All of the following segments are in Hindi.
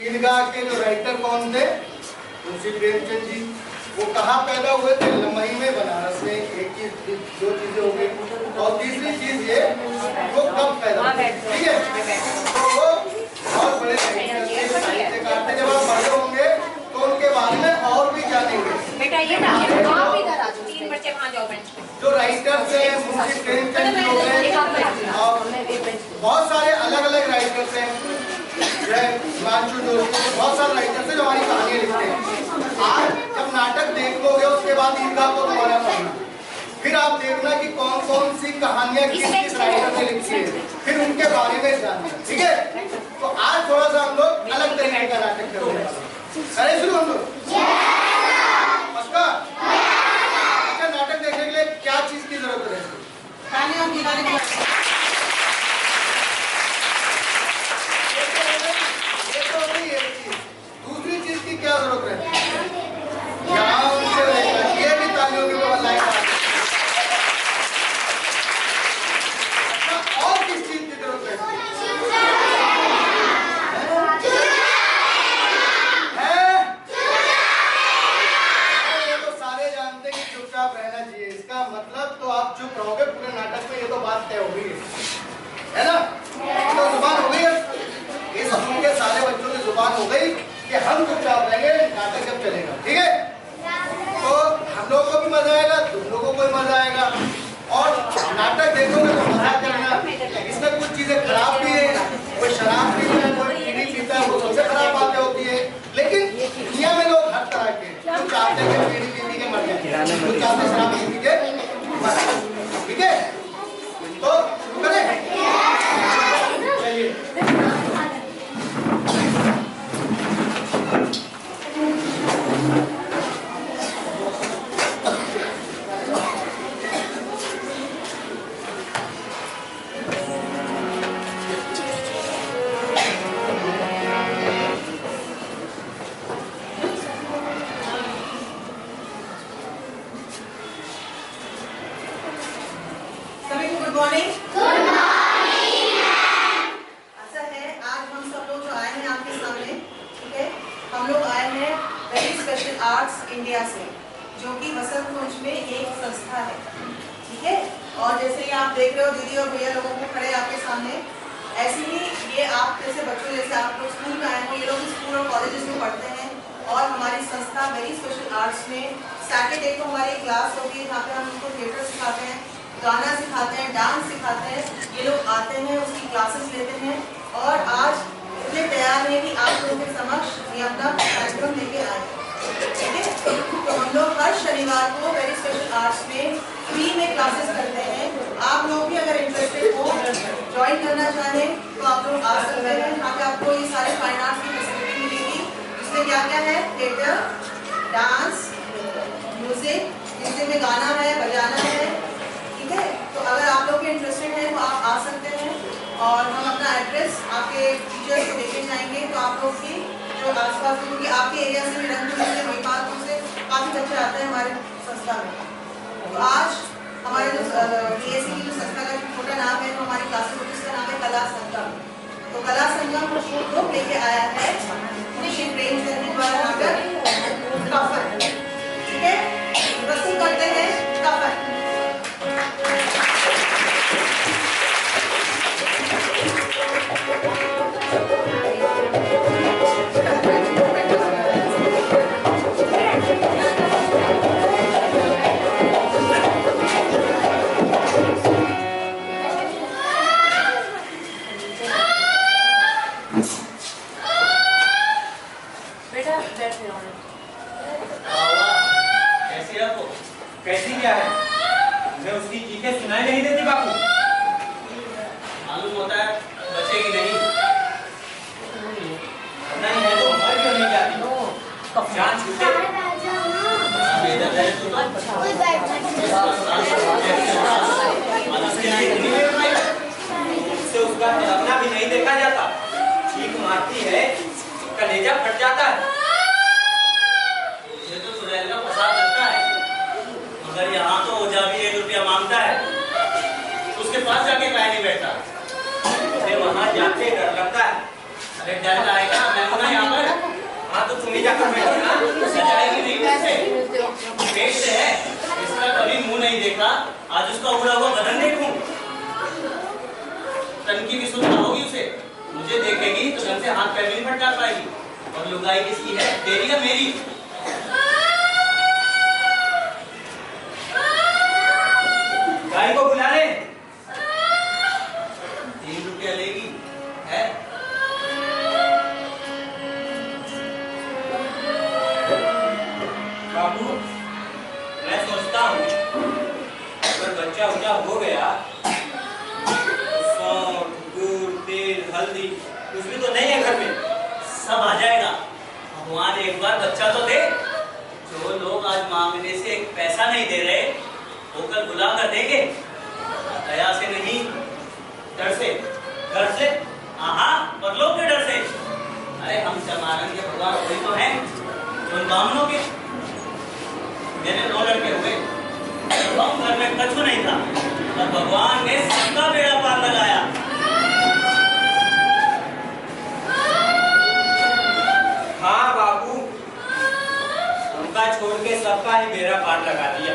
ईदगाह के जो राइटर कौन थे? मुंशी प्रेमचंद जी। वो कहाँ पैदा हुए थे? लमही में, बनारस में। एक चीज, दो चीजें हो गई। और तीसरी चीज ये, वो कब पैदा हुए? ठीक है, तो वो बहुत बड़े साहित्यकार थे। जब आप बड़े होंगे तो उनके बारे में और भी जानेंगे। बेटा ये ना आप इधर आ जाओ, 3 बच्चे वहाँ जाओ बेंच पे। जो राइटर्स हैं, मुंशी प्रेमचंद जी हो गए, और बहुत सारे अलग अलग राइटर्स हैं, बहुत सारे राइटर्स हैं जो हमारी कहानियां लिखते हैं। आज जब नाटक देख लोगे उसके बाद ईदगाह को दोबारा पढ़ना, फिर आप देखना कि कौन कौन सी कहानियां किस राइटर ने लिखी है, फिर उनके बारे में जानना। ठीक है, तो आज थोड़ा सा हम लोग अलग तरीके का नाटक करेंगे। अरे शुरू हम लोग पक्का? अच्छा, नाटक देखने के लिए क्या चीज की जरूरत है? दूसरी चीज की क्या जरूरत है? ये भी तालियों की और किस चीज की जरूरत है? तो सारे जानते हैं कि चुपचाप रहना चाहिए। इसका मतलब तो आप चुप रहोगे पूरे नाटक में, ये तो बात तय हो गई है ना? तो जुबान हो गई है, इस स्कूल के सारे बच्चों की जुबान हो गई कि हम चुपचाप रहेंगे नाटक जब चलेगा। ठीक है, तो हम लोगों को भी मजा आएगा, तुम लोगों को भी मजा आएगा। और नाटक देखोगे तो मजा करना। इसमें कुछ चीजें खराब भी है, कोई शराब पीता है, कोई बीड़ी पीता है, वो सबसे खराब बातें होती है। लेकिन दुनिया में लोग हर तरह के, कुछ चाहते हैं बीड़ी पी के मर जाए, कुछ चाहते शराब पी के मर जाए। ठीक है, तो करें चलिए। Good morning. Good morning ma'am. ऐसा है, आज हम सब लोग जो आए हैं आपके सामने, ठीक है, हम लोग आए हैं वेरी स्पेशल आर्ट्स इंडिया से, जो कि वसंत कुंज में एक संस्था है। ठीक है, और जैसे ही आप देख रहे हो दीदी और भैया लोगों को खड़े आपके सामने, ऐसे ही ये आप जैसे बच्चों जैसे आप लोग स्कूल में आए हो, ये लोग स्कूल और कॉलेजेस में पढ़ते हैं। और हमारी संस्था वेरी स्पेशल आर्ट्स में सैटरडे को हमारी क्लास होती है जहाँ पे हम उनको थिएटर सिखाते हैं, गाना सिखाते हैं, डांस सिखाते हैं। ये लोग आते हैं, उसकी क्लासेस लेते हैं, और आज इतने तैयार हैं कि आप लोगों के समक्ष ये अपना कार्यक्रम लेके आए। ठीक है, तो हम लोग हर शनिवार को वेरी स्पेशल आर्ट्स में फ्री में क्लासेस करते हैं। आप लोग भी अगर इंटरेस्टेड हो, ज्वाइन करना चाहें तो आप लोग आ सकते हैं। यहाँ पे आपको ये सारे फाइन आर्ट्स की फैसिलिटी मिलेगी, जिसमें क्या क्या है, थिएटर, डांस, म्यूजिक, जिसमें गाना है, बजाना है। ठीक है, तो अगर आप लोग भी इंटरेस्टेड हैं तो आप आ सकते हैं, और हम अपना एड्रेस आपके टीचर्स को देके जाएंगे। तो आप लोग भी जो आसपास, क्योंकि आपके एरिया से भी रंगपुर से, महिपालपुर से काफ़ी बच्चे आते हैं हमारे संस्था में। तो आज हमारे जो DAC की जो संस्था का छोटा नाम है, तो हमारी क्लासेस होती है, उसका नाम है कला संगम। तो कला संगम ग्रुप लेके आया है मुंशी प्रेमचंद जी द्वारा नाटक कफन। ठीक है, प्रस्तुत करते हैं कफन। कैसी है आपको? कैसी क्या है? मैं उसकी चीखें सुनाई नहीं देती बापू। मालूम होता है बचेगी नहीं, नहीं है तो मर क्यों नहीं जाती? जान छूटे उससे उसका तड़पना भी नहीं देखा जाता। चीख मारती है, कलेजा फट जाता है। ये तो सुरेल का प्रसाद लगता है, मगर यहाँ तो ओझा भी 1 रुपया मांगता है। उसके पास जाके काहे नहीं बैठता? वहाँ जाके डर लगता है। अरे डर आएगा, मैं हूं ना यहाँ पर। तो तुम ही जाकर बैठो ना, सजाएगी नहीं मुझसे। पेट से है, इसका कभी मुंह नहीं देखा, आज उसका उड़ा हुआ बदन देखूं। तन की भी सुनता होगी उसे, मुझे देखेगी तो ढंग से हाथ पैर नहीं फटका पाएगी। और लुगाई किसकी है, तेरी या मेरी? गाय को बुला ले। 3 रुपया लेगी है? बाबू, मैं सोचता हूँ अगर बच्चा उच्चा हो गया, सौंठ, गुड़, तेल, हल्दी कुछ भी तो नहीं है घर में, सब आ जाएगा। भगवान एक बार बच्चा तो दे। जो लोग आज मांगने से एक पैसा नहीं दे रहे, वो कल बुला कर देंगे। दया से नहीं, डर से। डर से? हाँ, और लोग के डर से। अरे हम जमानन के भगवान वही तो हैं, उन बामनों के। मेरे 9 लड़के हुए, हम घर में कछु नहीं था, और भगवान ने सबका बेड़ा पार लगाया। हाँ बाबू, उनका छोड़ के सबका ही बेड़ा पार लगा दिया।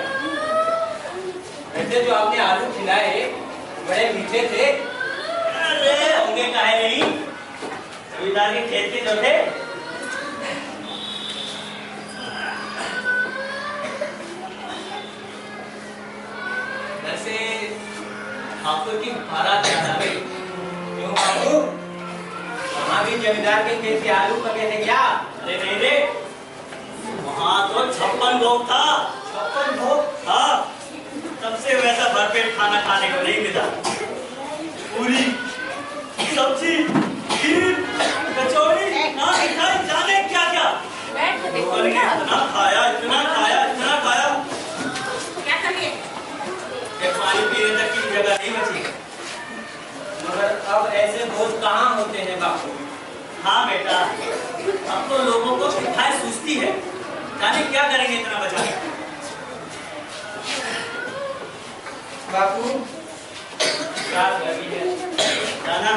वैसे जो आपने आलू खिलाए बड़े मीठे थे। अरे होंगे काहे नहीं, जमींदार के खेत के जो थे। वैसे ठाकुर की बारात याद आ गई। क्यों बाबू, वहाँ भी जमींदार के खेत के आलू पके थे क्या? अरे नहीं रे, वहाँ तो 56 भोग था। 56 भोग? हाँ, तब से वैसा भरपेट खाना खाने को नहीं मिला। पूरी, सब्जी, खीर, कचौड़ी, मिठाई, जाने क्या क्या। इतना खाया, इतना खाया, इतना खाया। क्या करिए? पानी पीने तक की जगह नहीं बची। मगर अब ऐसे भोज कहाँ होते हैं बापू? हाँ बेटा, अब तो लोगों को मिठाई सूझती है, जाने क्या करेंगे इतना बचा। बापू क्या लगी है? जाना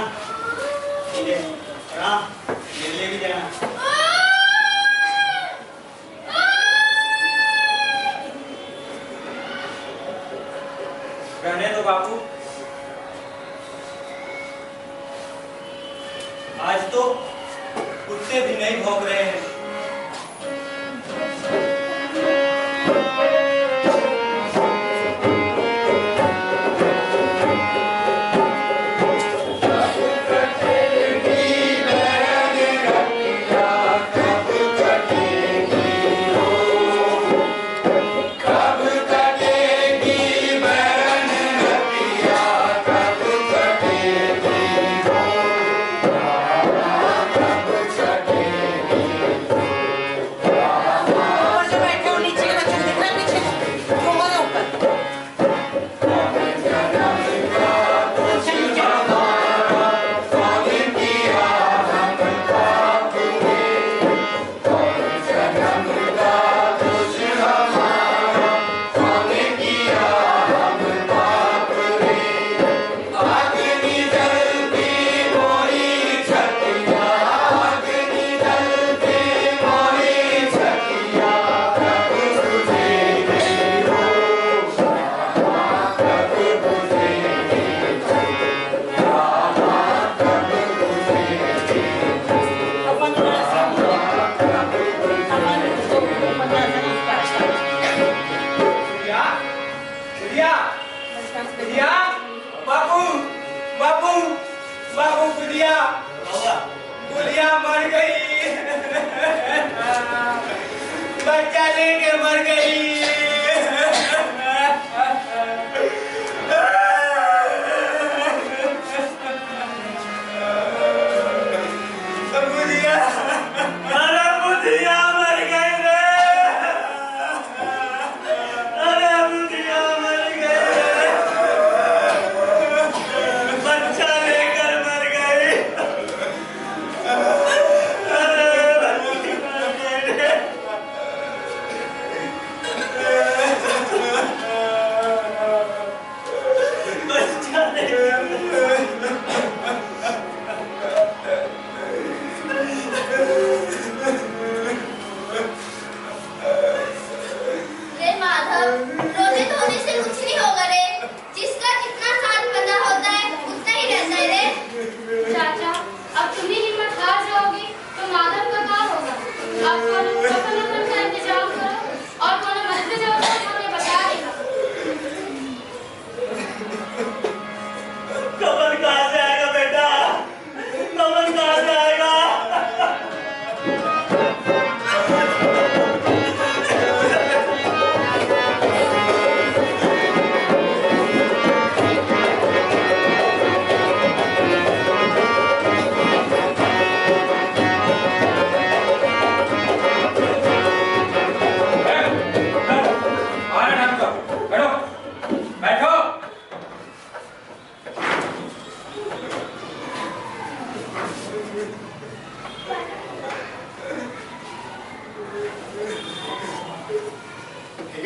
मिलने भी जाना। रहने दो बापू, आज तो कुत्ते भी नहीं भौंक रहे हैं। गुड़िया मर गई, बच्चा लेके मर गई।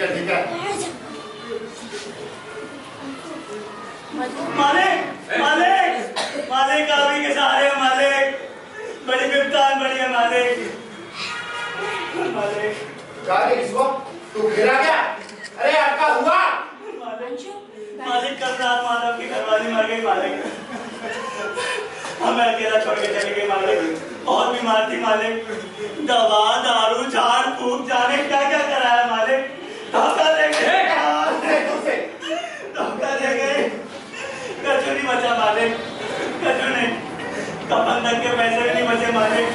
ठीक है। मालिक मालिक मालिक आप ही के सहारे हैं मालिक, बड़ी विपदान बड़ी है मालिक। मालिक गाली किसको? तू गिरा क्या? अरे आपका हुआ? मालिक कल रात माधव की घरवाली मर गई मालिक, हमें अकेला छोड़ के चले गए मालिक, बहुत बीमार थी मालिक, दवा दारू झाड़ फूक जाने क्या क्या कराया मालिक, धोखा दे गए, धोखा दे गए, कछु नहीं बचा मालिक, कछु नहीं, कफन तक के पैसे भी नहीं बचे मालिक,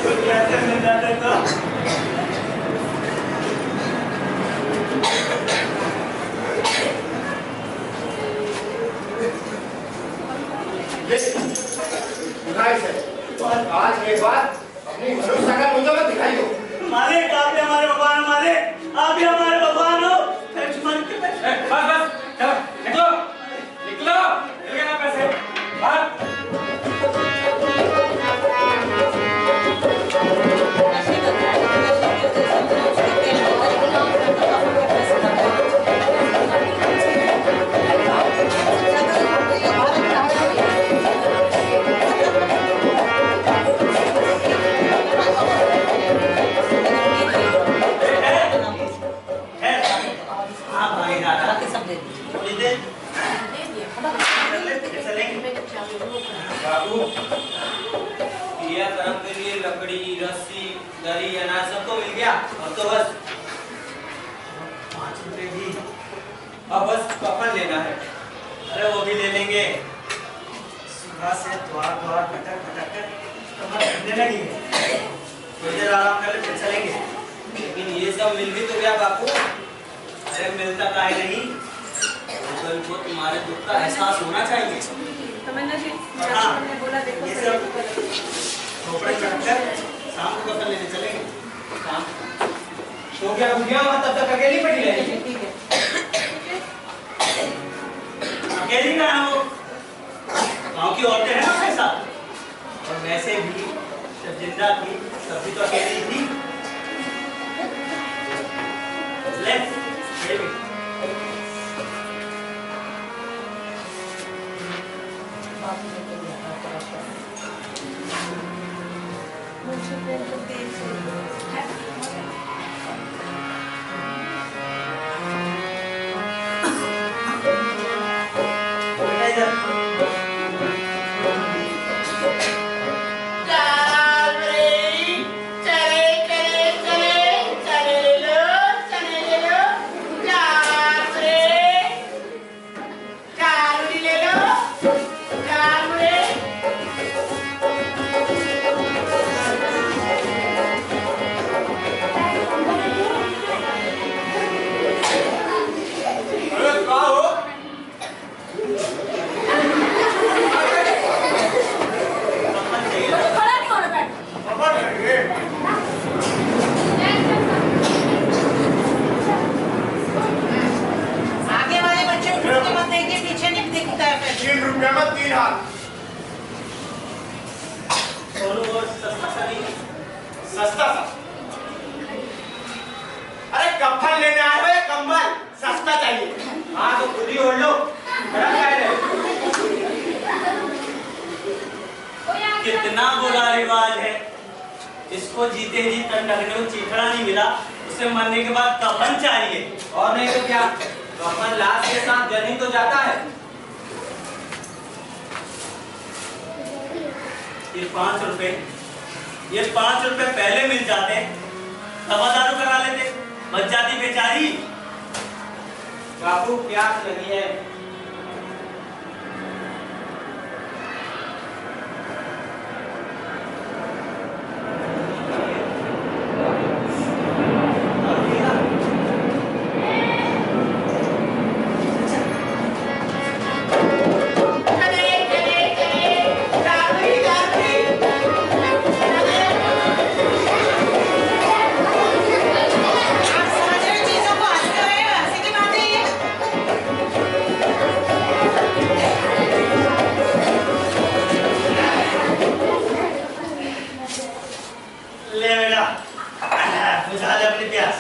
कुछ पैसे मिल जाते तो आज के बाद अपनी मनुष्य का मुझे मत दिखाई दो। मालिक आप भी हमारे भगवान हो मालिक, आप भी हमारे भगवान हो। लक्ष्मण के पैसे बस चलो निकलो निकलो, मिल गए ना पैसे बाहर। कर्म के लिए लकड़ी रस्सी दरी अनाज सब तो मिल गया, अब तो बस 5 रुपए भी, अब बस कफन लेना है। अरे वो भी ले लेंगे। सुबह से द्वार द्वार भटक भटक कर कमर घुटने लगी है, थोड़ी देर आराम कर ले फिर चलेंगे। लेकिन ये सब मिल भी तो गया बापू। अरे मिलता काहे नहीं, कल को तुम्हारे दुख का एहसास होना चाहिए। बोला देखो ये सब खोपड़े चढ़कर शाम को कफन लेने चलेंगे। शाम तो क्या भूखिया वहां तब तक अकेली पड़ी रहेगी? ठीक है अकेली कहाँ हो, गाँव की औरतें हैं उसके साथ, और वैसे भी जब जिंदा थी तब भी तो अकेली थी। ले ये भी सस्ता सा। अरे कफन लेने आए हो या कंबल? सस्ता चाहिए। हाँ तो खुद ही ओढ़ लो। कितना बुरा रिवाज है, इसको जीते जी तन ढकने को चीथड़ा नहीं मिला, उसे मरने के बाद कफन चाहिए। और नहीं तो क्या, कफन लाश के साथ जल ही तो जाता है। ये 5 रुपए पहले मिल जाते, दवा दारू करा लेते, बच जाती बेचारी। बाबू प्यास लगी है। ले बेटा, बुझा ले अपनी प्यास।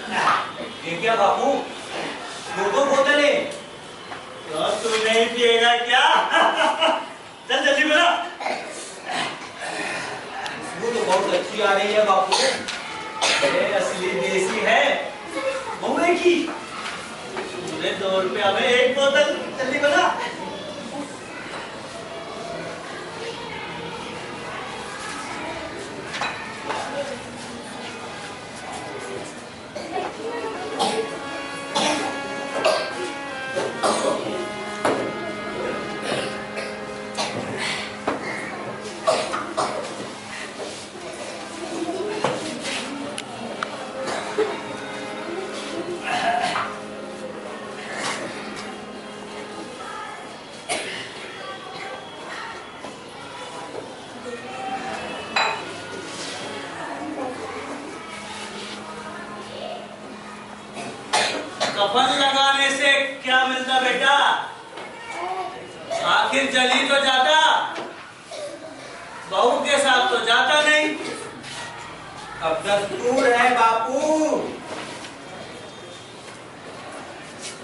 ये क्या बापू, दो बोतलें? तो तू नहीं पिएगा क्या? चल जल्दी बना। वो तो बहुत अच्छी आ रही है बापू। ये असली देसी है, महुए की। पूरे 2 रुपया में 1 बोतल, जल्दी बना। कफन लगाने से क्या मिलता बेटा? आखिर जली तो जाता, बहू के साथ तो जाता नहीं। अब दस्तूर है बापू,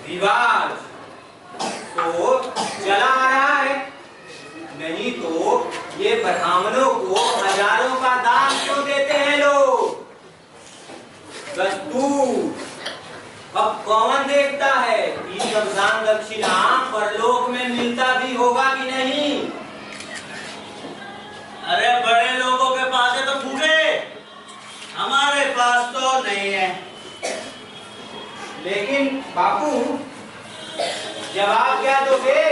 रिवाज तो चला आ रहा है, नहीं तो ये ब्राह्मणों को हजारों का दान क्यों देते हैं लोग? दस्तूर अब कौन देखता है कि जब दान दक्षिणा परलोक में मिलता भी होगा कि नहीं? अरे बड़े लोगों के पास है तो फूके, हमारे पास तो नहीं है। लेकिन बापू जवाब क्या दोगे?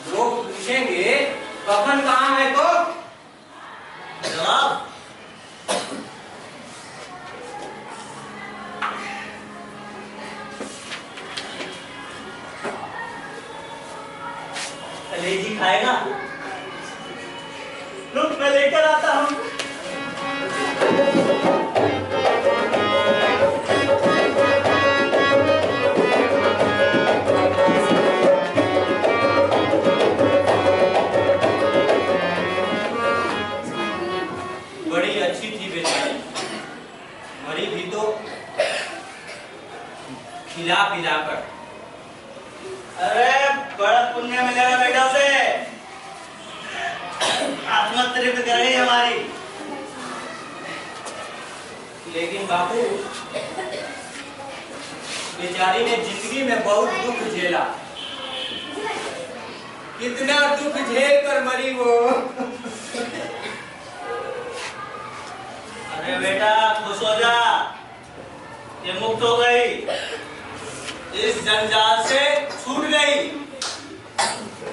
लोग पूछेंगे कफन कहाँ है तो? जवाब कलेजी खाएगा? रुक मैं लेकर आता हूँ। बड़ी अच्छी थी बेचारी, मरी भी तो खिला पिला कर। अरे बड़ा पुण्य मिलेगा बेटा उसे, आत्मा तृप्त करेगी हमारी। लेकिन बापू बेचारी ने जिंदगी में बहुत दुख झेला, कितना दुख झेल कर मरी वो। अरे बेटा खुश हो जा, ये मुक्त हो गई, इस जंजाल से छूट गई।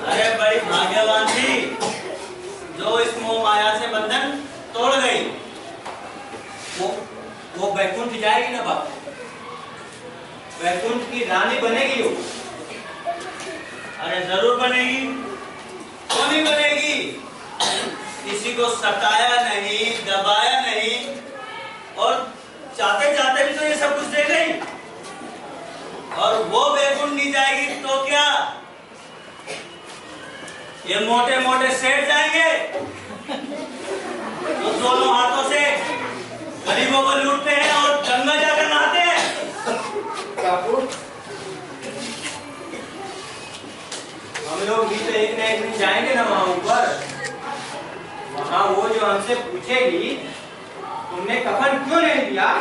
अरे बड़ी भाग्यवान थी जो इस मोह माया से बंधन तोड़ गई। वो बैकुंठ जाएगी ना बापू, बैकुंठ की रानी बनेगी वो। अरे जरूर बनेगी, क्यों नहीं बनेगी? किसी को सताया नहीं, दबाया नहीं, और चाहते चाहते भी तो ये सब कुछ दे गई। और वो बैकुंठ नहीं जाएगी तो क्या ये मोटे मोटे सेठ जाएंगे तो दोनों हाथों से गरीबों को लूटते हैं और गंगा जाकर नहाते हैं। बापू हम लोग भी तो एक ना एक दिन जाएंगे ना वहां ऊपर, वहां वो जो हमसे पूछेगी तुमने कफन क्यों नहीं दिया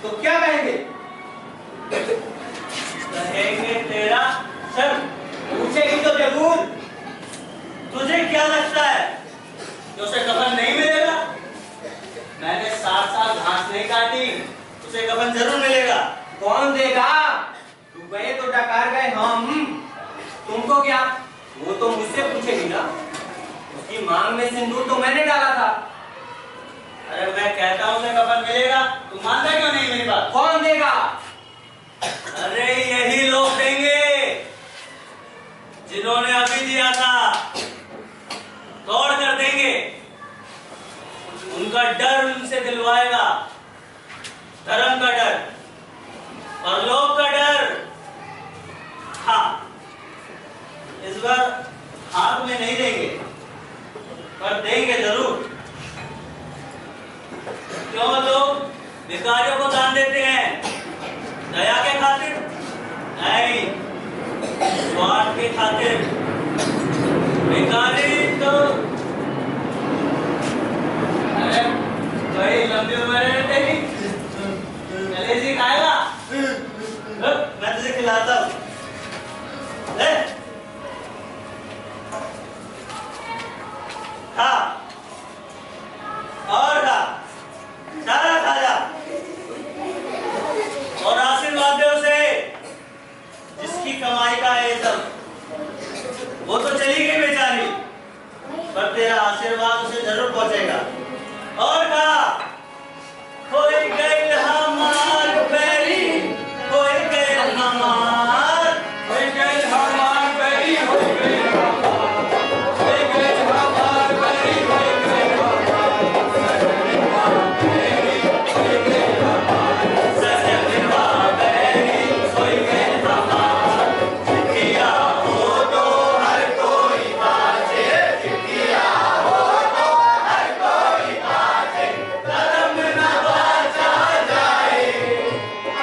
तो क्या कहेंगे? कहेंगे तेरा सर। पूछेगी तो जरूर। तुझे क्या लगता है कि उसे कफन नहीं मिलेगा? मैंने 7 साल घास नहीं काटी, उसे कफन जरूर मिलेगा। कौन देगा? तू गए तो डकार गए हम, तुमको क्या? वो तो मुझसे पूछेगी ना, उसकी मांग में सिंदूर तो मैंने डाला था। अरे मैं कहता हूँ उसे कफन मिलेगा, तू मानता क्यों नहीं मेरी बात? कौन देगा? अरे यही लोग देंगे जिन्होंने अभी दिया था, तोड़ कर देंगे। उनका डर उनसे दिलवाएगा, धर्म का डर, परलोक का डर। हाँ, इस बार हाथ में नहीं देंगे, पर देंगे जरूर। क्यों लोग भिखारियों को दान देते हैं, दया के खातिर नहीं, स्वार्थ के खातिर। भिखारी तो अरे बड़ी लंबी उम्र है तेरी, कलेजी खाएगा? मैं तुझे खिलाता हूँ। खा और खा, सारा खा जा और आशीर्वाद दे उसे। जिसकी कमाई का है सब, वो तो चली गई बेचारी, पर तेरा आशीर्वाद उसे जरूर पहुंचेगा। और खा, कोई गई हमार बैरी, कोई गई हमार, कोई गई हमार बैरी, कोई गई हमार, कोई गई हमार बैरी, कोई गई हमार बैरी, कोई गई हमार सजनवा बैरी, कोई गई हमार। चिट्ठिया हो तो हर कोई बाजे, चिट्ठिया हो तो हर कोई बाजे, करम नवाजा जाए,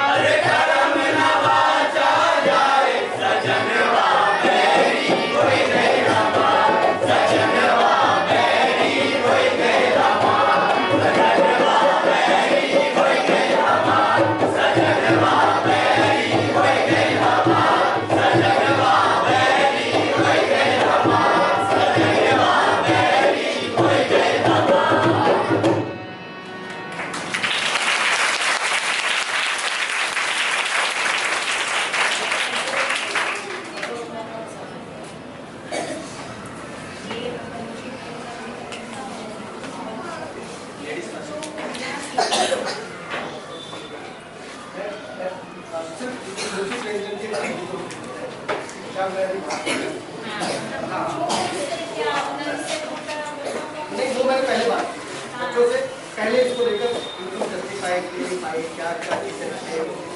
अरे करम नवाजा जाए, सजनवा बैरी कोई गई हमार, सजनवा बैरी कोई गई हमार, सजनवा बैरी कोई गई हमार, सजनवा बैरी कोई गई हमार, सजनवा बैरी कोई गई हमार, सजनवा बैरी कोई गई हमार। नहीं, वो मैंने पहले बात बच्चों से पहले इसको लेकर जस्टिफाई क्या क्या चीजें हैं,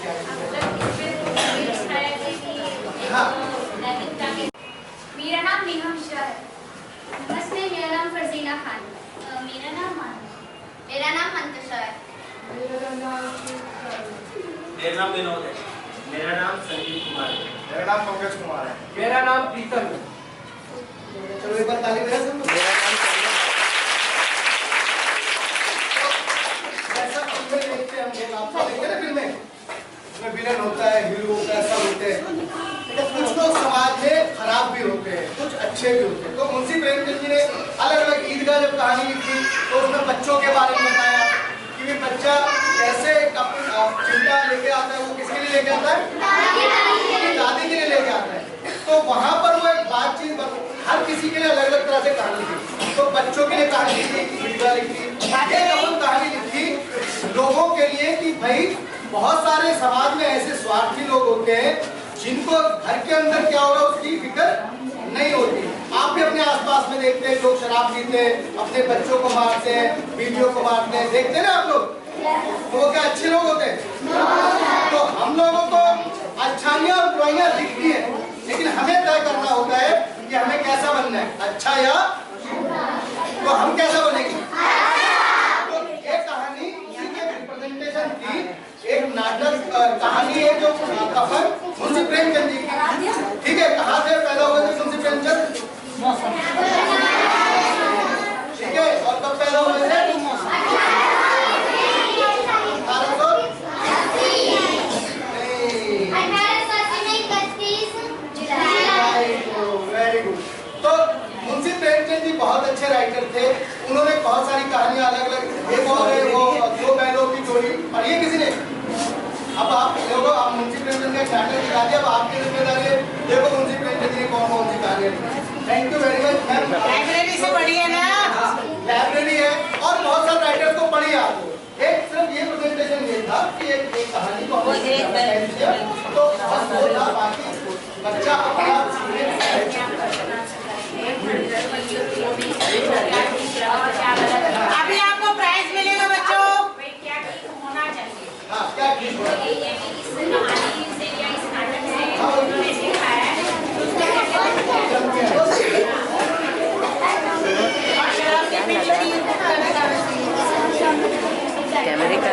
क्या हाँ। मेरा नाम निगम शाह है। नमस्ते, मेरा नाम फरजीना खान। मेरा नाम मंतशा है। मेरा नाम विनोद है। मेरा नाम संजीव कुमार है। मेरा नाम पंकज कुमार है। मेरा नाम प्रीतम है। चलो एक बार ताली बजा सब लोग। जैसा फिल्में देखते हैं हम लोग, आप सब देखते हैं ना फिल्में, उसमें विलन होता है, हीरो होता है, सब होते हैं। तो कुछ लोग समाज में खराब भी होते हैं, कुछ अच्छे भी होते हैं। तो मुंशी प्रेमचंद जी ने अलग अलग ईदगाह जब कहानी लिखी तो उसमें बच्चों के बारे में बताया कि वे बच्चा कैसे अपनी चिंता लेके आता है। वो किसके लिए लेके आता है? दादी के लिए लेके आता है। तो वहां पर वो एक बातचीत, हर किसी के लिए अलग अलग तरह से कहानी लिखी। तो बच्चों के लिए कहानी लिखी, ईदगाह लिखी, एक अपन कहानी लिखी लोगों के लिए कि भाई बहुत सारे समाज में ऐसे स्वार्थी लोग होते हैं जिनको घर के अंदर क्या हो रहा है उसकी फिक्र नहीं होती। आप भी अपने आसपास में देखते हैं, लोग शराब पीते हैं, अपने बच्चों को मारते हैं, बीवियों को मारते हैं, देखते हैं ना आप लोग। तो वो क्या अच्छे लोग होते हैं? तो हम लोगों को अच्छाइयाँ और बुराइयाँ दिखती हैं, लेकिन हमें तय करना होता है कि हमें कैसा बनना है, अच्छा या तो हम कैसा बनेंगे। तो ये कहानी इसी के रिप्रेजेंटेशन की एक नाटक कहानी है जो कफन मुंशी प्रेमचंद जी की, ठीक है। कहाँ से पैदा हुए थे मुंशी प्रेमचंद? ठीक है। और कब पैदा हुए थे? 1831। Very good. तो मुंशी प्रेमचंद जी बहुत अच्छे राइटर थे। उन्होंने बहुत सारी कहानियां अलग अलग, एक और है वो दो बैलों की जोड़ी, और ये किसी ने, अब आप देखो, आप मुंशी प्रेमचंद का नाटक दिखा दिया, अब आपकी जिम्मेदारी है देखो मुंशी प्रेमचंद जी कौन कौन सी कहानियां। Thank you very much ma'am. Library से पढ़ी है ना? लाइब्रेरी है और बहुत सारे राइटर्स को पढ़िए आप। एक सिर्फ ये प्रेजेंटेशन ये था कि एक कहानी को हमने तो बस वो था, बाकी बच्चा अपना अभी आपको प्राइज मिलेगा बच्चों। क्या होना चाहिए? हाँ क्या चीज होना चाहिए? इस कहानी से या इस नाटक से उन्होंने सिखाया है कैमरे का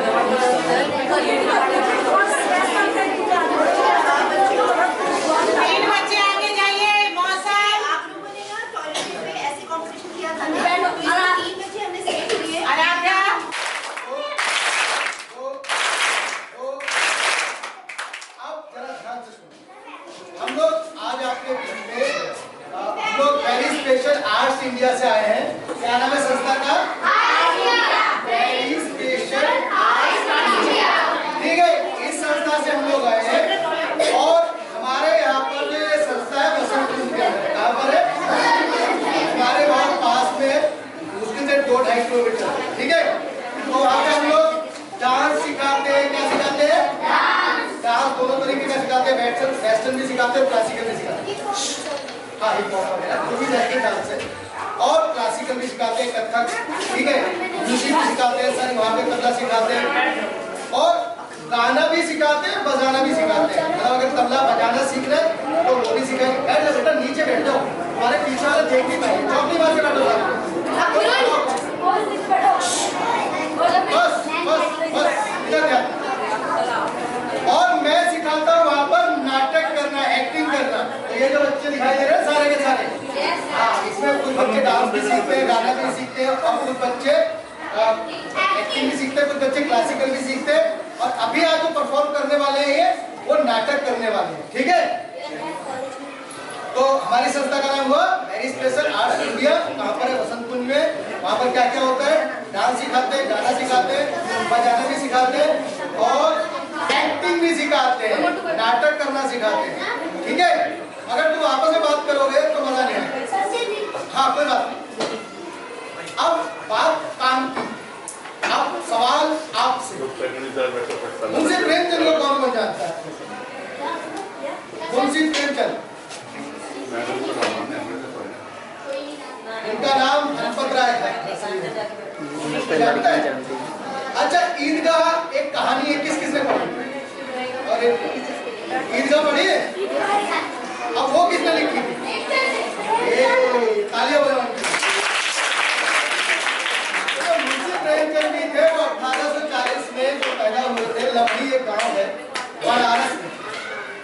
आगे वेस्टर्न भी सिखाते हैं, क्लासिकल भी सिखाते हैं। हाँ, हिप हॉप वगैरह जो भी वेस्टर्न डांस है, और क्लासिकल भी सिखाते हैं, कथक, ठीक है, म्यूजिक भी सिखाते हैं सर, वहाँ पे तबला सिखाते हैं, और गाना भी सिखाते हैं, बजाना भी सिखाते हैं। मतलब अगर तबला बजाना सीख रहे तो वो भी सिखाएंगे। बैठ जाओ बेटा, नीचे बैठ जाओ, तुम्हारे पीछे वाले देख नहीं पाएंगे, चौकी मार के बैठो बस बस बस, इधर ध्यान। और मैं सिखाता हूँ वहाँ पर नाटक करना, एक्टिंग करना। तो ये जो बच्चे दिखाई दे रहे हैं सारे के सारे, हाँ, इसमें कुछ बच्चे डांस भी सीखते हैं, गाना भी सीखते हैं, और कुछ बच्चे एक्टिंग भी सीखते हैं, कुछ बच्चे क्लासिकल भी सीखते हैं, और अभी आज जो परफॉर्म करने वाले हैं ये वो नाटक करने वाले हैं, ठीक है। तो हमारी संस्था का नाम हुआ वेरी स्पेशल आर्ट्स इंडिया। कहाँ पर है? वसंत कुंज में। वहाँ पर क्या क्या होता है? डांस सिखाते हैं, गाना सिखाते हैं, बजाना भी सिखाते हैं, और एक्टिंग भी सिखाते हैं, नाटक करना सिखाते हैं, ठीक है। अगर तुम आपस में बात करोगे तो मजा नहीं आएगा। हाँ, कोई बात नहीं। अब बात काम की, अब सवाल आपसे, मुंशी प्रेमचंद को कौन कौन जानता है? मुंशी प्रेमचंद, इनका नाम धनपत राय है, जानता है? अच्छा, ईदगाह एक कहानी है, किस किसने पढ़ी? और ईदगाह पढ़ी है? अब वो किसने लिखी थी? तालियां बजाओ। मुंशी प्रेमचंद भी थे, वो 1840 में जो पैदा हुए थे। लमड़ी एक गांव है बनारस में,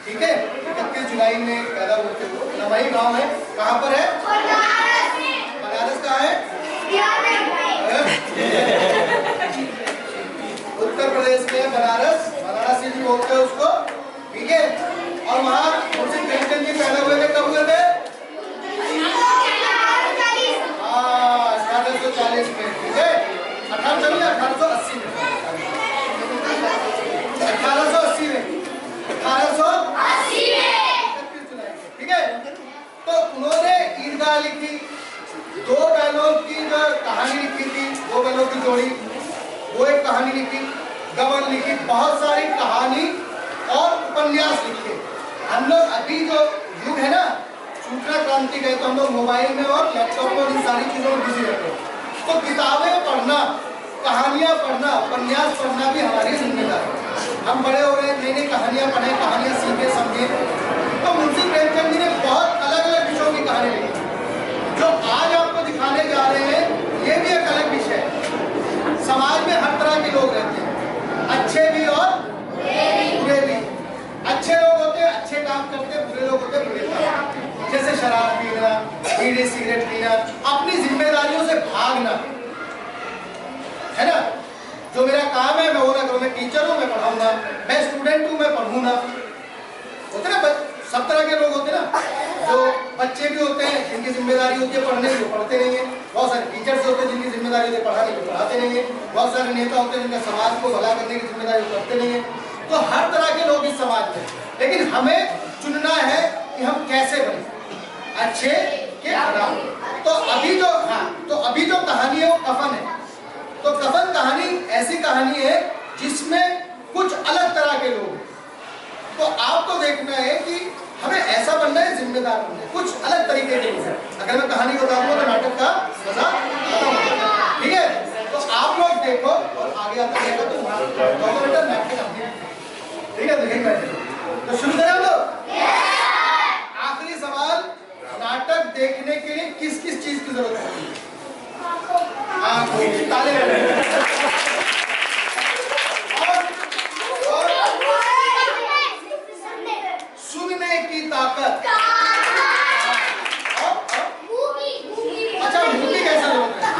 ठीक है, 31 जुलाई में पैदा हुए थे वो। लमड़ी गांव है, कहाँ पर है? बनारस कहाँ है? उत्तर प्रदेश में बनारस, वाराणसी भी बोलते हैं उसको, ठीक है। और वहाँ मुंशी प्रेमचंद जी पैदा हुए थे, कब हुए थे? 1840 में, ठीक है। 1880 में, 1880 में, 1880 में, ठीक है। तो उन्होंने ईदगाह लिखी, दो बैलों की जो कहानी लिखी थी, दो बैलों की जोड़ी, वो एक कहानी लिखी, गबन लिखी, बहुत सारी कहानी और उपन्यास लिखे। हम लोग अभी जो युग है ना, सूचना क्रांति का, तो हम लोग मोबाइल में और लैपटॉप में इन सारी चीजों में बिजी रहते हैं। तो किताबें पढ़ना, कहानियां पढ़ना, उपन्यास पढ़ना भी हमारी जिम्मेदारी है। हम बड़े हो गए, नई नई कहानियां पढ़े, कहानियां सीखे, समझे। तो मुंशी प्रेमचंद जी ने बहुत अलग अलग विषयों की कहानी लिखी। जो आज आपको दिखाने जा रहे हैं ये भी एक अलग विषय है। समाज में हर तरह के लोग रहते हैं, अच्छे भी और बुरे भी। अच्छे लोग होते हैं अच्छे काम करते, बुरे लोग होते बुरे काम, जैसे शराब पीना, बीड़ी सिगरेट पीना, अपनी जिम्मेदारियों से भागना, है ना। जो मेरा काम है मैं वो ना करूँ, मैं टीचर हूँ मैं पढ़ाऊंगा, मैं स्टूडेंट हूँ मैं पढ़ूंगा। होते ना सब तरह के लोग होते हैं ना, जो बच्चे भी होते हैं जिनकी जिम्मेदारी होती है पढ़ने की, वो पढ़ते नहीं है। बहुत सारे टीचर्स होते हैं जिनकी जिम्मेदारी होती है पढ़ाने की, पढ़ाते नहीं है। बहुत सारे नेता होते हैं जिनका समाज को भला करने की जिम्मेदारी करते नहीं है। तो हर तरह के लोग इस समाज में, लेकिन हमें चुनना है कि हम कैसे बने, अच्छे के खराब। तो अभी जो कहानी है वो कफन है। तो कफन कहानी ऐसी कहानी है जिसमें कुछ अलग तरह के लोग हैं। तो आपको देखना है कि हमें ऐसा बनना है, जिम्मेदार बनना है, कुछ अलग तरीके के लोग। अगर मैं कहानी बताऊंगा तो नाटक का मजा खत्म हो जाएगा, ठीक है। तो आप लोग देखो और आगे आता रहेगा तो नाटक, ठीक है। तो शुरू करें हम लोग। आखिरी सवाल, नाटक देखने के लिए किस किस चीज की जरूरत है? आंखों, ताले और सुनने की ताकत। अच्छा, मूवी कैसा लगता है?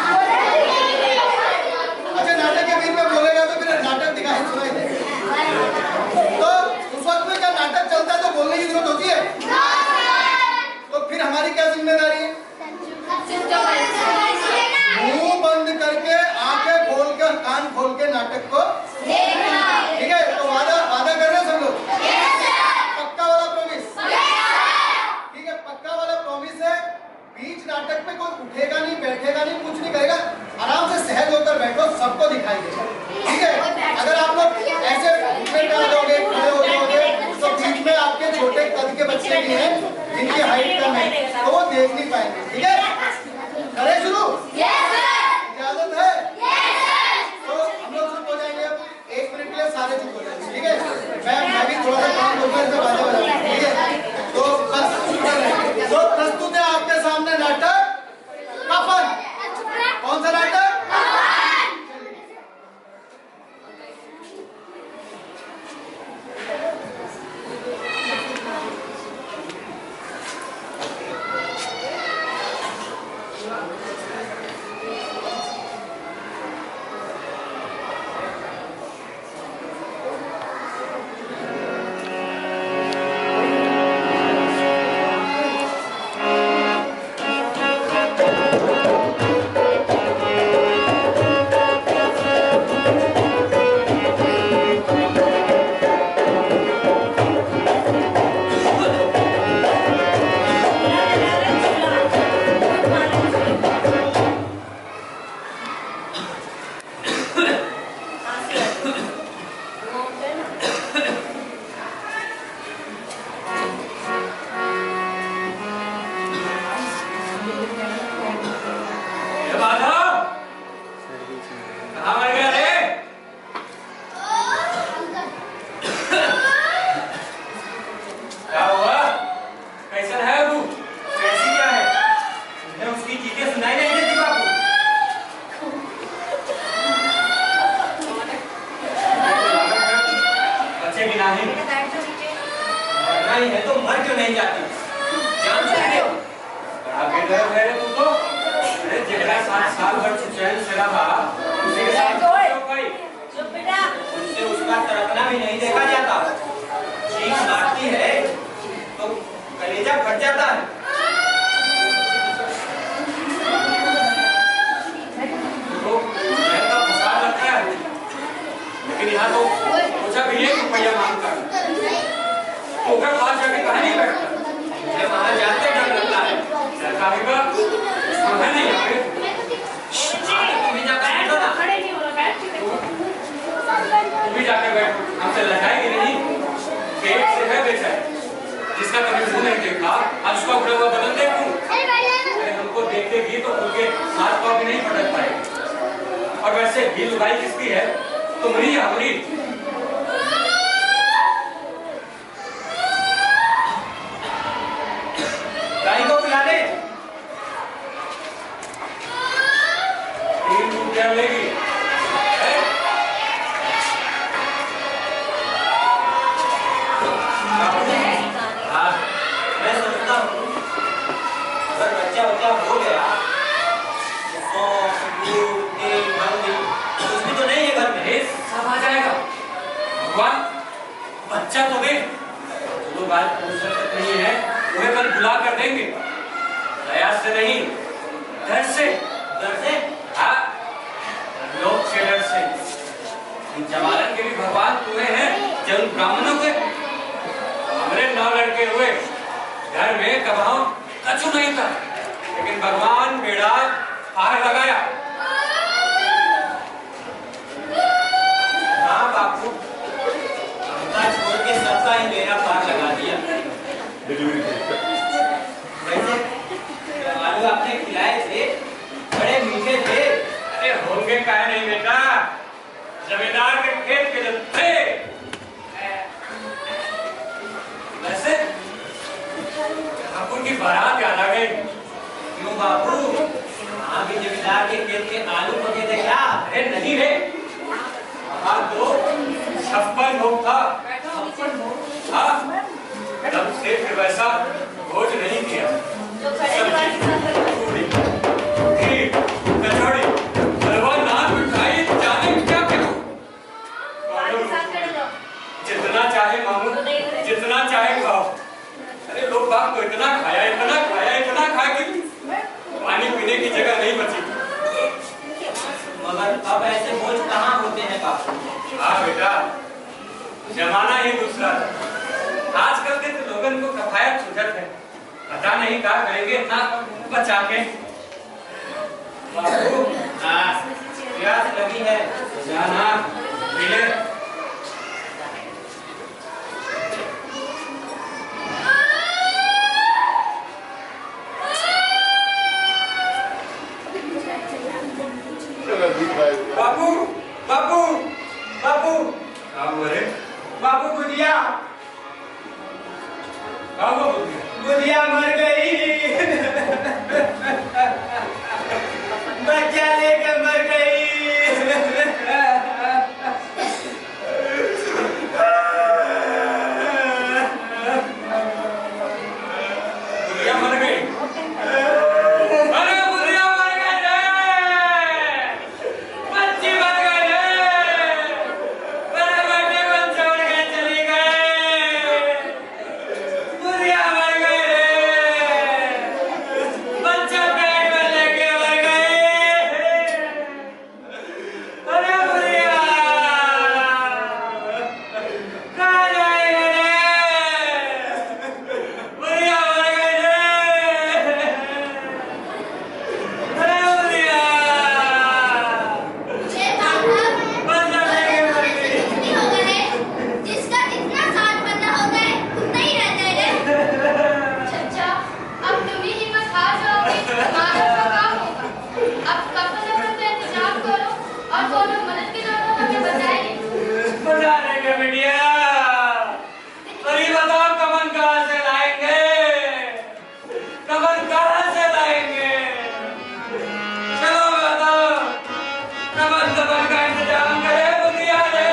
अच्छा, नाटक के बीच में बोलेगा तो फिर नाटक दिखाई सुनाई दे। तो उस वक्त में क्या नाटक चलता है तो बोलने की जरूरत होती है? तो फिर हमारी क्या जिम्मेदारी है? मुंह बंद करके आंखें खोल कर लड़की हैं जिनकी हाइट कम है तो वो देख नहीं पाएंगे, ठीक है? करें शुरू? इजाजत है? तो हम लोग चुप हो जाएंगे अब 1 मिनट के लिए, सारे चुप हो जाएंगे, ठीक है? मैं भी थोड़ा सा काम करूंगा, इसमें बातें बजाऊंगा, ठीक है? तो बस तो प्रस्तुत है आपके सामने नाटक कफन। कौन सा नाटक? नहीं है तो मर क्यों नहीं जाती? जान चाहिए आगे डर रहे तू तो। अरे जेकरा 7 साल भर चैन से रहा उसी के साथ भाई चुप बेटा, उससे उसका तरकना भी नहीं देखा जाता। चीख मारती है तो कलेजा फट जाता है। तो मैं तो फसाद लगता है, लेकिन यहाँ तो पूछा भी 1 रुपया मांगता है तो घर पास जाके कहाँ नहीं बैठता? मुझे वहाँ जाते डर लगता है। सरकारी का समझ नहीं आए। तुम भी जाकर बैठो ना। तुम भी जाकर बैठो। हमसे लड़ाएगी नहीं। पेट से है बेचारा, जिसका कभी मुँह नहीं देखा, आज उसका उड़ा हुआ बदन देखूं। अरे हमको देखेगी तो उनके हाथ पाँव भी नहीं पटक पाएगी। और वैसे भी लुगाई किसकी है? तुम्हारी या हमारी? गाय को पिला दे। 3 रुपया लेगी। हाँ, मैं समझता हूँ अगर बच्चा हो गया तो 100, 2, 3, कुछ भी तो नहीं है घर में, सब आ जाएगा। भगवान बच्चा तो दे। जो बात पूछ सकते नहीं है उन्हें कल बुला कर देंगे। दया से नहीं, डर से। डर से? हाँ, लोग के डर से। इन जवालन के भी भगवान तुम्हें हैं, जन ब्राह्मणों के। हमरे 9 लड़के हुए, घर में कबाओ कछु नहीं था, लेकिन भगवान बेड़ा पार लगाया। हाँ बापू, हमका छोड़ के सबका ही बेड़ा पार लगा दिया। वैसे आलू आपने खिलाए थे, बड़े मीठे थे। अरे होंगे काहे नहीं बेटा, जमींदार के खेत के जब थे। वैसे ठाकुर की बारात याद आ गई। क्यों बापू, वहाँ भी जमींदार के खेत के आलू पके थे क्या? अरे नहीं रे, वहाँ तो 56 भोग था। हाँ, तब से फिर वैसा भोज नहीं किया। कचौड़ी, हलवा, नान, मिठाई, जाने क्या करूं? जितना चाहे मांगो, जितना चाहे खाओ। अरे लोग बाप को इतना खाया कि पानी पीने की जगह नहीं बची। मगर अब ऐसे भोज कहाँ होते हैं बापू? हाँ बेटा, जमाना ही दूसरा था। आजकल के तो लोगों को कफायत छूटत है, पता नहीं क्या करेंगे इतना बचा के। बाबू, हाँ, प्यास लगी है, जाना मिले। बुढ़िया बुढ़िया मर गई बच्चा लेकर मर गई बुढ़िया मर गई अरे बुढ़िया मर गई रे बच्ची मर गई रे मेरे बेटे को छोड़ के चली गई बुढ़िया मर गई रे बच्चा पेट में लेके मर गई अरे बुढ़िया कहाँ जाएगा रे बुढ़िया मर गई रे अरे बुढ़िया ये बाबा बच्चा लेके मर गई नहीं होगा रे जिसका जितना साथ बनना होता है उतना ही रहता है रे चचा अब तुम ही हिम्मत हार जाओगे हमारा तो काम होगा अब कपल का इंतजाम करो और दोनों मदद के दौरान हमें बताएंगे बता देंगे बिटिया और ये बताओ कमन कहाँ से लाएंगे कमन कहाँ से लाएंगे चलो बताओ कमन का इंतजाम करे बुढ़िया रे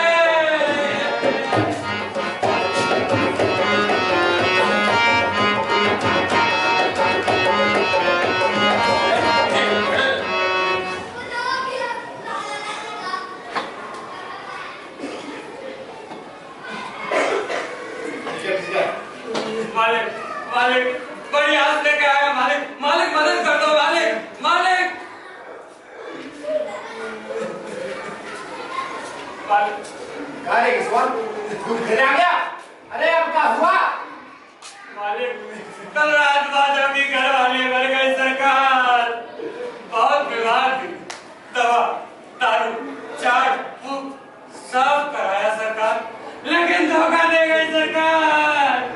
मालिक मालिक बड़ी आस लेके आया मालिक मालिक मदद कर दो मालिक मालिक मालिक अरे ईश्वर तू घर आ गया अरे अब क्या हुआ मालिक कल रात बाद अभी घर वाले मर गए सरकार बहुत बीमार थी दवा दारू चाट फूक सब कराया सरकार लेकिन धोखा दे गई सरकार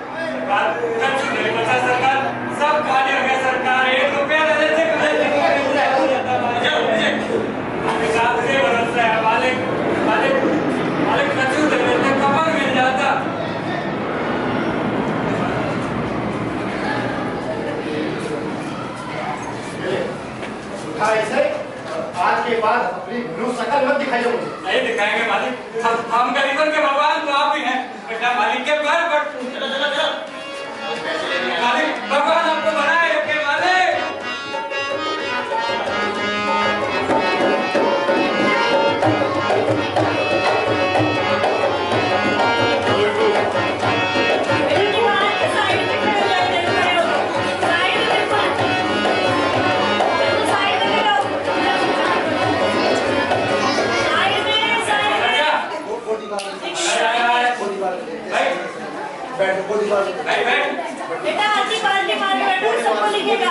कच्चू नहीं बचा सरकार सब खाली हो गया सरकार 1 रुपया देने से हिसाब से भरोसा है मालिक मालिक मालिक कच्चू दे देते कमर मिल जाता उठा ऐसे आज के बाद अपनी ब्लू शकल मत दिखाइए मुझे नहीं दिखाएंगे मालिक हम गरीबन के भगवान तो आप ही हैं बेटा मालिक के पैर पर मालिक भगवान आपको बनाए रखे मालिक बेटा आधी बाल्टी पानी बैठो सबको लिखेगा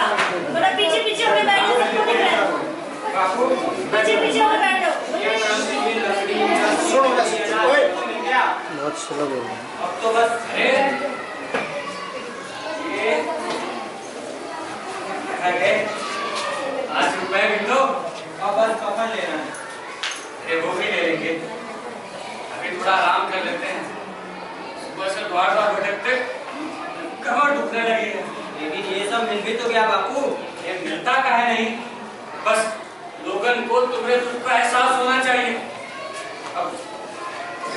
थोड़ा पीछे पीछे हमें बैठो सबको लिख रहे हैं पीछे पीछे हमें बैठो बहुत स्लो बोल रहे हैं अब तो बस ये ₹8 गिन दो और बस कफन लेना है अरे वो भी ले लेंगे अभी थोड़ा आराम कर लेते हैं सुबह से द्वार भटकते कमर दुखने लगी है लेकिन ये सब मिल भी तो गया बापू ये मिलता काहे नहीं बस लोगन को तुम्हें दुख का एहसास होना चाहिए अब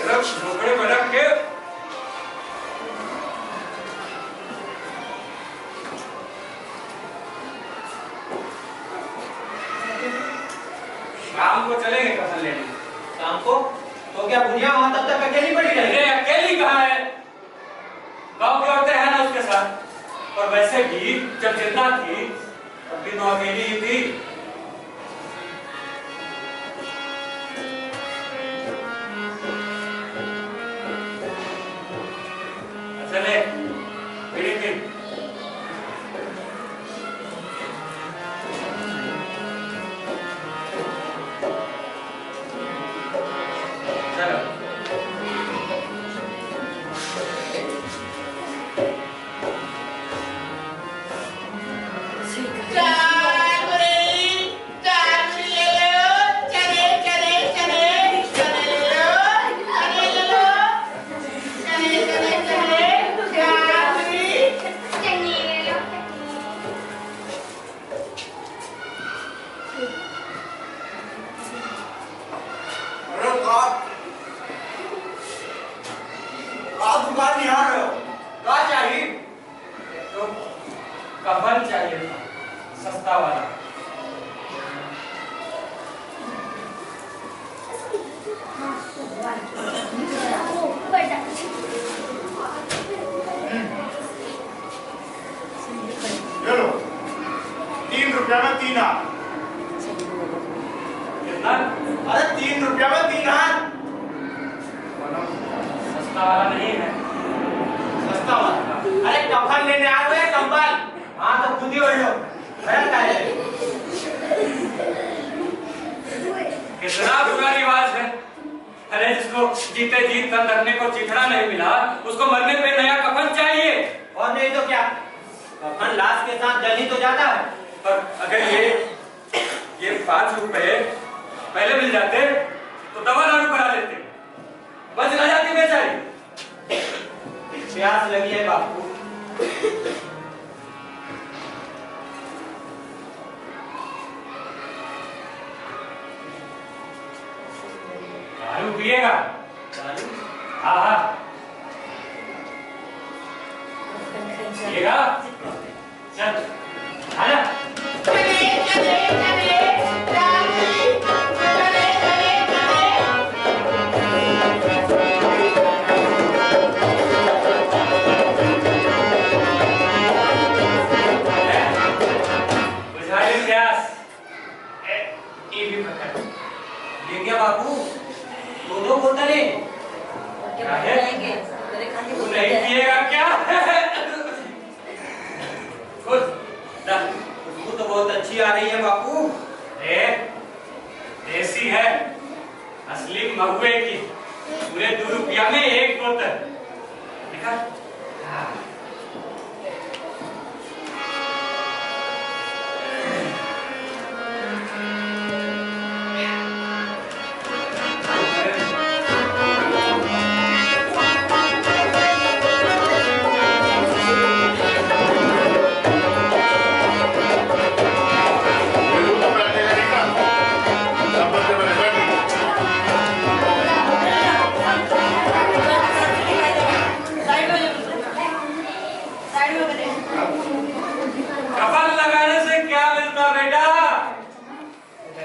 झोपड़े भटक के शाम को चलेंगे कफन लेने शाम को तो क्या बुढ़िया वहां तब तक अकेली पड़ी अरे रहेगी अकेली कहाँ है गांव की औरतें हैं ना उसके साथ और वैसे भी जब जिंदा थी तब भी तो अकेली ही थी चले बीड़ी पी चलो हाथ। कितना? अरे 3 रुपया में 3 हाथ। सस्ता वाला नहीं है। सस्ता वाला? अरे कंबल लेने आए हुए हैं, कंबल। हाँ तो खुद ही ओढ़ लो। कितना बुरा रिवाज है। अरे जिसको जीते जी तन रखने को चिथड़ा नहीं मिला, उसको मरने पे नया कफन चाहिए। और नहीं तो क्या, कफन लाश के साथ जल ही तो जाता है। और अगर ये 5 रुपए पहले मिल जाते तो दवा दारू करा लेते, बच न जाती बेचारी। प्यास लगी है बापू। दारू पिएगा? दारू? हाँ हाँ पिएगा। चल आजा। ले गया बापू, 2 बोतलें। क्या है? तू नहीं पिएगा क्या? खुशबू तो बहुत अच्छी आ रही है बापू। देसी है, असली महुए की। पूरे 2 रुपया में 1 बोतल। देखा? कफन लगाने से क्या मिलता बेटा?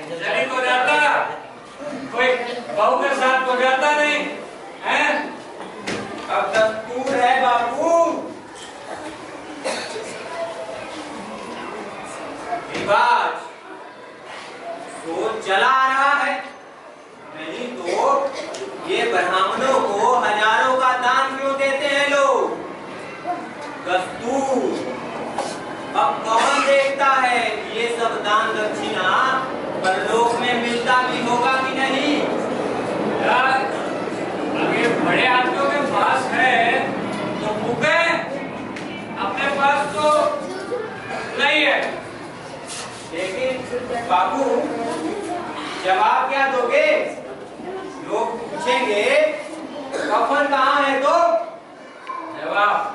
जली तो जाता, कोई बहू के साथ तो जाता नहीं है। अब दस्तूर है बापू। रिवाज तो चला आ रहा है, नहीं तो ये ब्राह्मणों को हजारों का दान क्यों देते हैं लोग? दस्तूर। अब कौन देखता है ये सब दान दक्षिणा परलोक में मिलता भी होगा कि नहीं? यार, अगर बड़े आदमियों के पास है तो भूखे, अपने पास तो नहीं है। लेकिन बाबू जवाब क्या दोगे? लोग पूछेंगे कफन कहाँ है तो जवाब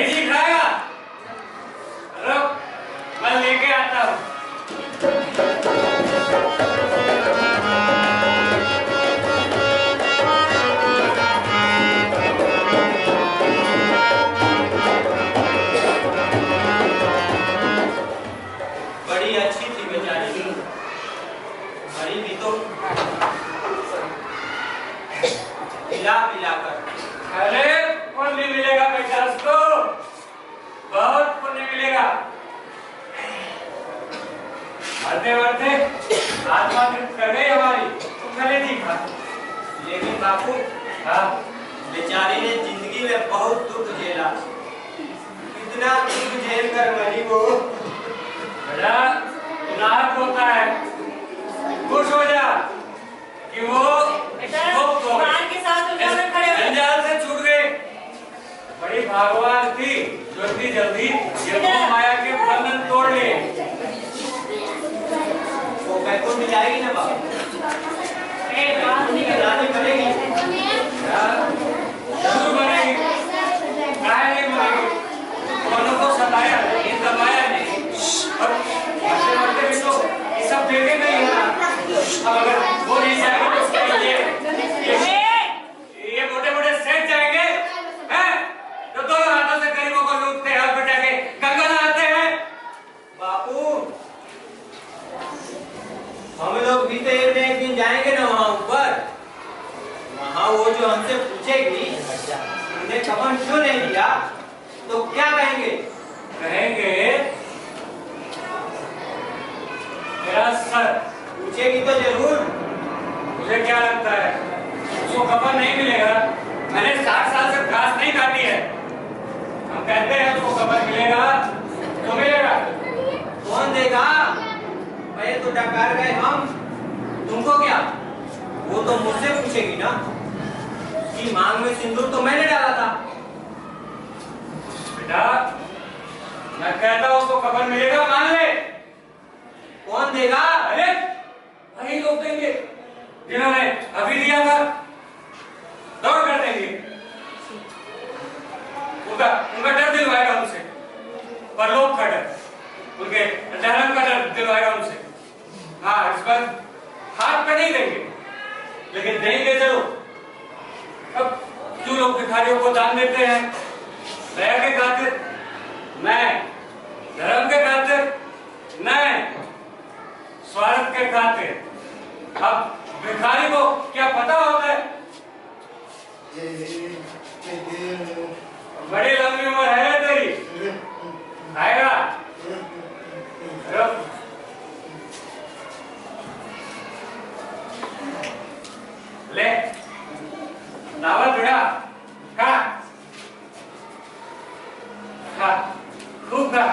जी खाएगा? रुक, मैं लेके आता हूँ। बड़ी अच्छी थी बेचारी, मरी भी तो पिला पिला कर। अरे पुण्य मिलेगा बेटा, उसको बहुत पुण्य मिलेगा। मरते मरते आत्मा तृप्त कर गई हमारी, तुम खले थी खा। लेकिन बापू हाँ, बेचारी ने जिंदगी में बहुत दुख झेला, कितना दुख झेल कर मरी वो। बड़ा नाहक होता है, खुश हो जा कि वो जंजाल से छूट गए। बड़ी भागवान थी जो इतनी जल्दी ये मोह माया के बंधन तोड़ लिए। वो बैकुंठ में जाएगी ना बाबू? रानी बनेगी, जरूर बनेगी, काहे नहीं बनेगी। दोनों को सताया नहीं, दबाया नहीं, और मरते मरते भी तो ये सब देखे नहीं है ना। अब अगर वो नहीं जाएगा तो उसके ये मोटे-मोटे सेठ जाएंगे, हैं? तो दोनों हाथों से गरीबों को लूटते हैं और बिठा के गंगा नहाते हैं। बापू वो जो हमसे पूछेगी तुमने कफन क्यों नहीं दिया, तो क्या कहेंगे? कहेंगे मेरा सर। पूछेगी तो जरूर। मुझे क्या लगता है उसको कफन नहीं मिलेगा? मैंने 60 साल से घास नहीं काटी है। हम कहते हैं उसको कफन मिलेगा तो मिलेगा। कौन देगा? पहले तो डकार गए हम, तुमको क्या? वो तो मुझसे पूछेगी ना कि मांग में सिंदूर तो मैंने डाला था। बेटा मैं कहता हूं उसको कफन मिलेगा, मान ले। कौन देगा? अरे वही लोग देंगे जिन्होंने अभी दिया था, दौड़ कर देंगे। उनका डर दिलवाएगा उनसे, परलोक का डर, उनके जहन्नम का डर दिलवाएगा उनसे। हाँ, इस पर हाथ पे नहीं देंगे, लेकिन देंगे जरूर। अब जो लोग भिखारियों को दान देते हैं दया के खातिर, मैं धर्म के खातिर, मैं स्वार्थ के खातिर। अब भिखारी को क्या पता होता है? बड़ी लंबी उम्र है तेरी, आएगा। ले दावत बेटा, खा खा, खूब खा,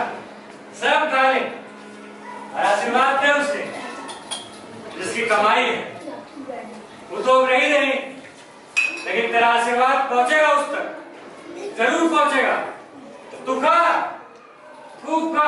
सब खा ले और आशीर्वाद दे उसे जिसकी कमाई है। वो तो नहीं देनी, लेकिन तेरा आशीर्वाद पहुंचेगा उस तक, जरूर पहुंचेगा। तू खा, खूब खा।